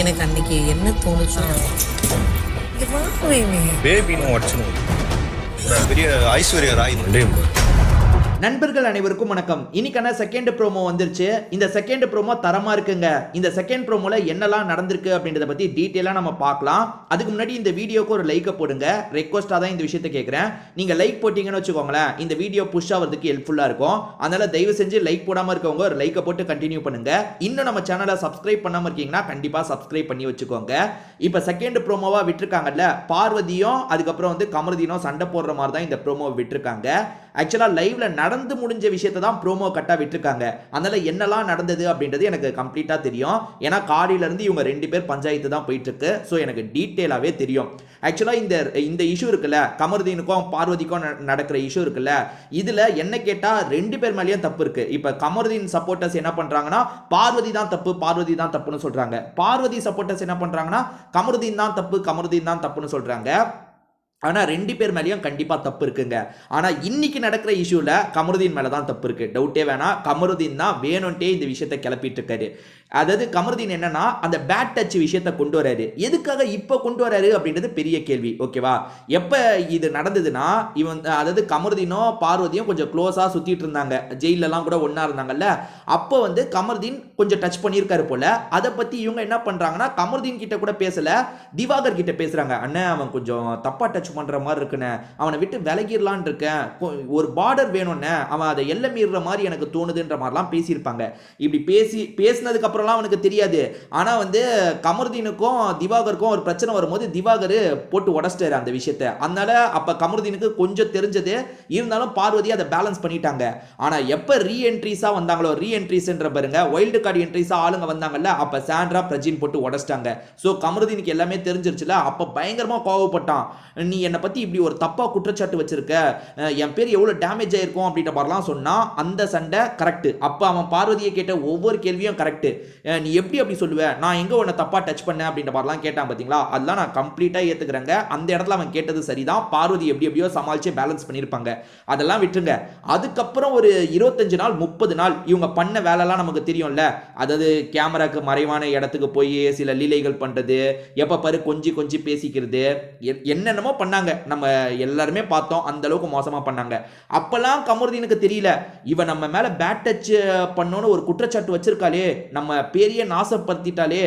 எனக்கு அன்னைக்கு என்ன தோணுச்சோ பேபின்னு உடச்சுன்னு பெரிய ஐஸ்வர்யா ராய் நண்பர்கள் அனைவருக்கும் வணக்கம். இன்னைக்கான செகண்ட் ப்ரோமோ வந்துருச்சு. இந்த செகண்ட் ப்ரோமோ தரமா இருக்குங்க. இந்த செகண்ட் ப்ரோமோல என்னெல்லாம் நடந்திருக்கு அப்படின்றத பத்தி டீட்டெயிலா நம்ம பார்க்கலாம். அதுக்கு முன்னாடி இந்த வீடியோக்கு ஒரு லைக்கை போடுங்க. ரெக்வஸ்டா தான் இந்த விஷயத்தை கேட்கிறேன். நீங்க லைக் போட்டீங்கன்னு வச்சுக்கோங்களேன், இந்த வீடியோ புஷ் ஆகிறதுக்கு ஹெல்ப்ஃபுல்லா இருக்கும். அதனால தயவு செஞ்சு லைக் போடாம இருக்கவங்க ஒரு லைக்கை போட்டு கண்டினியூ பண்ணுங்க. இன்னும் நம்ம சேனலை சப்ஸ்கிரைப் பண்ணாம இருக்கீங்கன்னா கண்டிப்பா சப்ஸ்கிரைப் பண்ணி வச்சுக்கோங்க. இப்ப செகண்ட் ப்ரோமோவா விட்டுருக்காங்கல்ல, பார்வதியும் அதுக்கப்புறம் வந்து கமருதீனும் சண்டை போடுற மாதிரி தான் இந்த ப்ரோமோ விட்டுருக்காங்க. ஆக்சுவலா லைவ்ல நடந்து முடிஞ்ச விஷயத்தை தான் ப்ரோமோ கட்டா விட்டுருக்காங்க. அதனால என்னெல்லாம் நடந்தது அப்படின்றது எனக்கு கம்ப்ளீட்டா தெரியும். ஏன்னா காலையில இருந்து இவங்க ரெண்டு பேர் பஞ்சாயத்து தான் போயிட்டு இருக்கு. ஸோ எனக்கு டீட்டெயிலாவே தெரியும். ஆக்சுவலா இந்த இஷ்யூ இருக்குல்ல, கமருதீனுக்கும் பார்வதிக்கும் நடக்கிற இஷ்யூ இருக்குல்ல, இதுல என்ன கேட்டா ரெண்டு பேர் மேலேயும் தப்பு இருக்கு. இப்ப கமருதீன் சப்போர்ட்டர்ஸ் என்ன பண்றாங்கன்னா பார்வதி தான் தப்புன்னு சொல்றாங்க. பார்வதி சப்போர்ட்டர்ஸ் என்ன பண்றாங்கன்னா கமருதீன் தான் தப்புன்னு சொல்றாங்க. ஆனா ரெண்டு பேர் மேலேயும் கண்டிப்பா தப்பு இருக்குங்க. ஆனா இன்னைக்கு நடக்கிற இஷ்யூல கமருதீன் மேல தான் தப்பு இருக்கு, டவுட்டே வேணாம். கமருதீன் தான் வேணும்ட்டே இந்த விஷயத்தை கிளப்பிட்டு இருக்காரு. அதாவது கமருதீன் என்னன்னா அந்த பேட் டச் விஷயத்தை கொண்டு வராரு. எதுக்காக இப்ப கொண்டு வராரு அப்படின்றது பெரிய கேள்வி. ஓகேவா? எப்ப இது நடந்ததுன்னா, இவன் அதாவது கமருதீனும் பார்வதியும் கொஞ்சம் க்ளோஸா சுத்திட்டு இருந்தாங்க, ஜெயில எல்லாம் கூட ஒன்னா இருந்தாங்கல்ல. அப்போ வந்து கமருதீன் கொஞ்சம் டச் பண்ணியிருக்காரு போல. அதை பத்தி இவங்க என்ன பண்றாங்கன்னா, கமருதீன் கிட்ட கூட பேசல, திவாகர் கிட்ட பேசுறாங்க. அண்ணன் அவன் கொஞ்சம் தப்பா டச் பண்ற மாதிரி இருக்குன்னு, அவனை விட்டு விலகிடலான் இருக்கேன், ஒரு பார்டர் வேணும்னு, அவன் அதை எல்லை மீறுற மாதிரி எனக்கு தோணுதுன்ற மாதிரிலாம் பேசியிருப்பாங்க. இப்படி பேசினதுக்கு அப்புறம்லாம் அவனுக்கு தெரியாது. ஆனா வந்து கமருதீனுக்கும் திவாகருக்கும் ஒரு பிரச்சனை வரும்போது திவாகர் போட்டு உடச்சிட்டாரு அந்த விஷயத்தை. அதனால அப்ப கமருதீனுக்கு கொஞ்சம் தெரிஞ்சது, இருந்தாலும் பார்வதி அதை பேலன்ஸ் பண்ணிட்டாங்க. ஆனா எப்ப ரீஎன்ட்ரிஸா வந்தாங்களோ, ரீஎன்ட்ரிஸ்ன்ற பாருங்க, வைல்டு கார்டு என்ட்ரிஸா ஆளுங்க வந்தாங்கல்ல, அப்ப சாண்ட்ரா பிரஜின் போட்டு உடச்சிட்டாங்க. சோ கமருதீனுக்கு எல்லாமே தெரிஞ்சிருச்சுல. அப்ப பயங்கரமா கோவப்பட்டான். நீ என்னை பத்தி இப்படி ஒரு தப்பா குற்றச்சாட்டு வச்சிருக்க, என் பேர் எவ்வளவு டேமேஜ் ஆயிருக்கும் அப்படின்ற மாதிரிலாம் சொன்னா. அந்த சண்டை கரெக்ட். அப்ப அவன் பார்வதியை கேட்ட ஒவ்வொரு கேள்வியும் கரெக்ட். நீ எப்படி அப்படி சொல்லுவ, நான் எங்க உன்னை தப்பா டச் பண்ணேன் அப்படின்ற மாதிரிலாம் கேட்டான் பாத்தீங்களா. அதெல்லாம் நான் கம்ப்ளீட்டா ஏத்துக்கிறேங்க. அந்த இடத்துல அவன் கேட்டது சரிதான். பார்வதி எப்படியோ சமாளிச்சு பேலன்ஸ் பண்ணிருப்பாங்க. அதெல்லாம் விட்டுருங்க. அதுக்கப்புறம் ஒரு 25 நாள் 30 நாள் இவங்க பண்ண வேலைலாம் நமக்கு தெரியும்ல. அதாவது கேமராக்கு மறைவான இடத்துக்கு போய் சில லீலைகள் பண்றது, எப்ப பாரு கொஞ்சி பேசிக்கிறது, என்னென்னமோ பண்ணாங்க. நம்ம எல்லாருமே பார்த்தோம், அந்த அளவுக்கு மோசமா பண்ணாங்க. அப்பெல்லாம் கமருதீனுக்கு தெரியல, இவன் நம்ம மேல பேட் டச் பண்ணோன்னு ஒரு குற்றச்சாட்டு வச்சிருக்காளே, நம்ம பெரிய நாசப்படுத்திட்டாலே,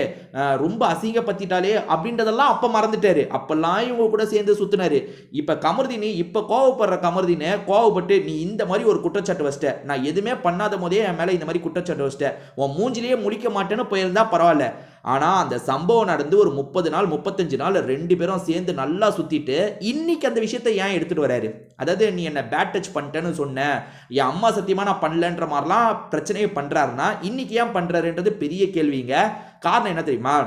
ரொம்ப அசிங்கப்படுத்திட்டாலே அப்படின்றதெல்லாம் அப்ப மறந்துட்டாரு. அப்பெல்லாம் இவங்க கூட சேர்ந்து சுத்தினாரு. இப்ப கமருதீன், இப்ப கோவப்படுற கமருதீன் கோவப்பட்டு, நீ இந்த மாதிரி ஒரு குற்றச்சாட்டு வச்சிட்ட, நான் எதுவுமே பண்ணாத போதே என் மேல இந்த மாதிரி குற்றச்சாட்டு வச்சிட்ட, உன் மூஞ்சிலேயே முழிக்க மாட்டேன்னு போயிருந்தா பரவாயில்ல. ஆனா அந்த சம்பவம் நடந்து ஒரு 30 நாள் 35 நாள் ரெண்டு பேரும் சேர்ந்து நல்லா சுத்திட்டு இன்னைக்கு அந்த விஷயத்தை ஏன் எடுத்துட்டு வராரு? அதாவது நீ என்ன பேட் டச் பண்ணிட்டேன்னு சொன்ன, என் அம்மா சத்தியமா நான் பண்ணலன்ற மாதிரிலாம் பிரச்சனையை பண்றாருன்னா இன்னைக்கு ஏன் பண்றாருன்றது பெரிய கேள்விங்க. காரணம் என்ன தெரியுமா?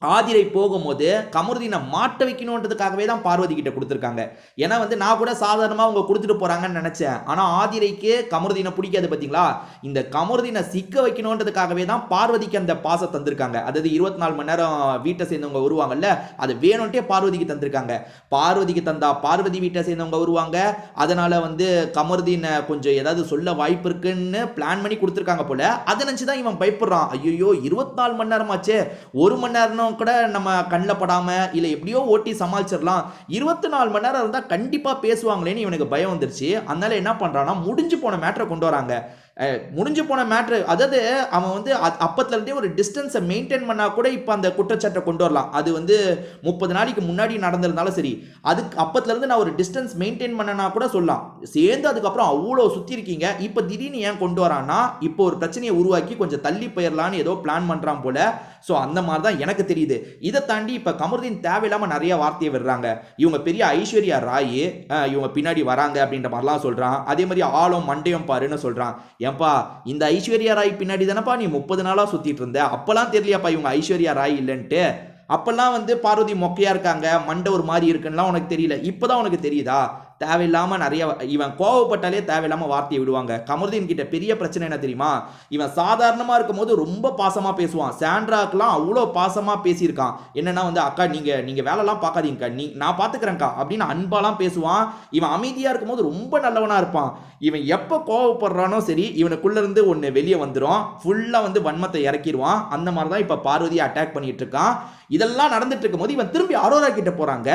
ஆதிரை போகும்போது கமருதீனை மாட்ட வைக்கணுன்றதுக்காகவே தான் பார்வதி கிட்ட கொடுத்துருக்காங்க. ஏன்னா வந்து நான் கூட சாதாரணமாக அவங்க கொடுத்துட்டு போறாங்கன்னு நினைச்சேன். ஆனால் ஆதிரைக்கு கமருதீனை பிடிக்காது பார்த்தீங்களா. இந்த கமருதீனை சிக்க வைக்கணுன்றதுக்காகவே தான் பார்வதிக்கு அந்த பாசம் தந்திருக்காங்க. அதாவது 24 மணி நேரம் வீட்டை சேர்ந்தவங்க வருவாங்கல்ல, அது வேணும்ட்டே பார்வதிக்கு தந்திருக்காங்க. பார்வதிக்கு தந்தா பார்வதி வீட்டை சேர்ந்தவங்க வருவாங்க. அதனால வந்து கமருதீனை கொஞ்சம் ஏதாவது சொல்ல வாய்ப்பு இருக்குன்னு பிளான் பண்ணி கொடுத்துருக்காங்க போல. அதை நினச்சிதான் இவன் பயப்படுறான். ஐயோ 24 மணி நேரமாச்சே, 1 மணி நேரம் கூட நம்ம கண்ணில் படாம இல்ல எப்படியோ ஓட்டி சமாளிச்சிடலாம், 24 மணி நேரம் இருந்தா கண்டிப்பா பேசுவாங்களேன்னு இவனுக்கு பயம் வந்துருச்சு. அதனால என்ன பண்றான்னா, முடிஞ்சு போன மேட்டரை கொண்டு வராங்க. முடிஞ்சு போன மேட்ரு, அதாவது அவன் வந்து அப்பத்துல இருந்தே ஒரு டிஸ்டன்ஸை மெயின்டைன் பண்ணா கூட இப்போ அந்த குற்றச்சாட்டை கொண்டு வரலாம். அது வந்து 30 நாளைக்கு முன்னாடி நடந்திருந்தாலும் சரி, அதுக்கு அப்பத்துல இருந்து நான் ஒரு டிஸ்டன்ஸ் மெயின்டைன் பண்ணனா கூட சொல்லலாம். சேர்ந்து அதுக்கப்புறம் அவ்வளோ சுற்றி இருக்கீங்க, இப்போ திடீர்னு ஏன் கொண்டு வரான்னா, இப்போ ஒரு பிரச்சனையை உருவாக்கி கொஞ்சம் தள்ளி போயிடலான்னு ஏதோ பிளான் பண்றான் போல. ஸோ அந்த மாதிரி தான் எனக்கு தெரியுது. இதை தாண்டி இப்போ கமருதீன் தேவையில்லாம நிறைய வார்த்தையை விடுறாங்க. இவங்க பெரிய ஐஸ்வர்யா ராய், இவங்க பின்னாடி வராங்க அப்படின்ற மாதிரிலாம் சொல்றான். அதே மாதிரி ஆளும் மண்டையும் பாருன்னு சொல்றான். ஏன்பா இந்த ஐஸ்வர்யா ராய் பின்னாடி தானப்பா நீ 30 நாளா சுத்திட்டு இருந்த, அப்பெல்லாம் தெரியலையாப்பா இவங்க ஐஸ்வர்யா ராய் இல்லைன்ட்டு? அப்பெல்லாம் வந்து பார்வதி மொக்கையா இருக்காங்க, மண்டை ஒரு மாதிரி இருக்குன்னா உனக்கு தெரியல, இப்பதான் உனக்கு தெரியுதா? தேவையில்லாம நிறைய இவன் கோவப்பட்டாலே தேவையில்லாம வார்த்தையை விடுவாங்க. கமருதீன் கிட்ட பெரிய பிரச்சனை என்ன தெரியுமா, இவன் சாதாரணமா இருக்கும்போது ரொம்ப பாசமா பேசுவான். சாண்ட்ராக்கெல்லாம் அவ்வளோ பாசமா பேசியிருக்கான். என்னன்னா வந்து அக்கா நீங்க வேலைலாம் பார்க்காதீங்கக்கா, நான் பார்த்துக்கிறேன்க்கா அப்படின்னு அன்பாலாம் பேசுவான். இவன் அமைதியா இருக்கும்போது ரொம்ப நல்லவனா இருப்பான். இவன் எப்போ கோவப்படுறானோ சரி, இவனுக்குள்ள இருந்து ஒன்று வெளியே வந்துடும். ஃபுல்லா வந்து வன்மத்தை இறக்கிடுவான். அந்த மாதிரி தான் இப்போ பார்வதியை அட்டாக் பண்ணிட்டு இருக்கான். இதெல்லாம் நடந்துட்டு இருக்கும்போது இவன் திரும்பி அரோரா கிட்ட போறாங்க.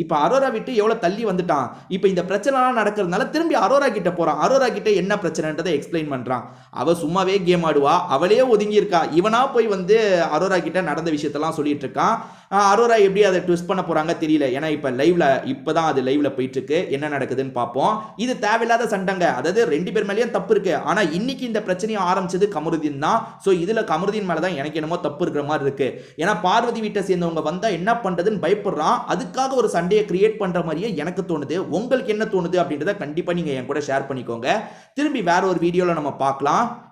இப்போ அரோரா விட்டு எவ்வளோ தள்ளி வந்துட்டான். இப்போ இந்த பிரச்சனைலாம் நடக்கிறதுனால திரும்பி அரோரா கிட்ட போறான். அரோரா கிட்ட என்ன பிரச்சனைன்றதை எக்ஸ்பிளைன் பண்றான். அவ சும்மாவே கேம் ஆடுவா, அவளே ஒதுங்கி இருக்கா. இவனா போய் வந்து அரோரா கிட்ட நடந்த விஷயத்தெல்லாம் சொல்லிட்டு இருக்கான். அரோரா எப்படி அதை ட்விஸ்ட் பண்ண போறாங்க தெரியல. ஏன்னா இப்பதான் அது லைவ்ல போயிட்டு இருக்கு. என்ன நடக்குதுன்னு பார்ப்போம். இது தேவையில்லாத சண்டைங்க. அதாவது 2 பேர் மேலேயும் தப்பு இருக்கு. ஆனா இன்னைக்கு இந்த பிரச்சனையை ஆரம்பிச்சது கமருதீன் தான். ஸோ இதுல கமருதீன் மேலதான் எனக்கு என்னமோ தப்பு இருக்கிற மாதிரி இருக்கு. ஏன்னா பார்வதி வீட்டை சேர்ந்தவங்க வந்தா என்ன பண்றதுன்னு பயப்படுறான். அதுக்காக ஒரு சண்டையை கிரியேட் பண்ற மாதிரியே எனக்கு தோணுது. உங்களுக்கு என்ன தோணுது அப்படின்றத கண்டிப்பா நீங்க என் கூட ஷேர் பண்ணிக்கோங்க. திரும்பி வேற ஒரு வீடியோல நம்ம பார்க்கலாம்.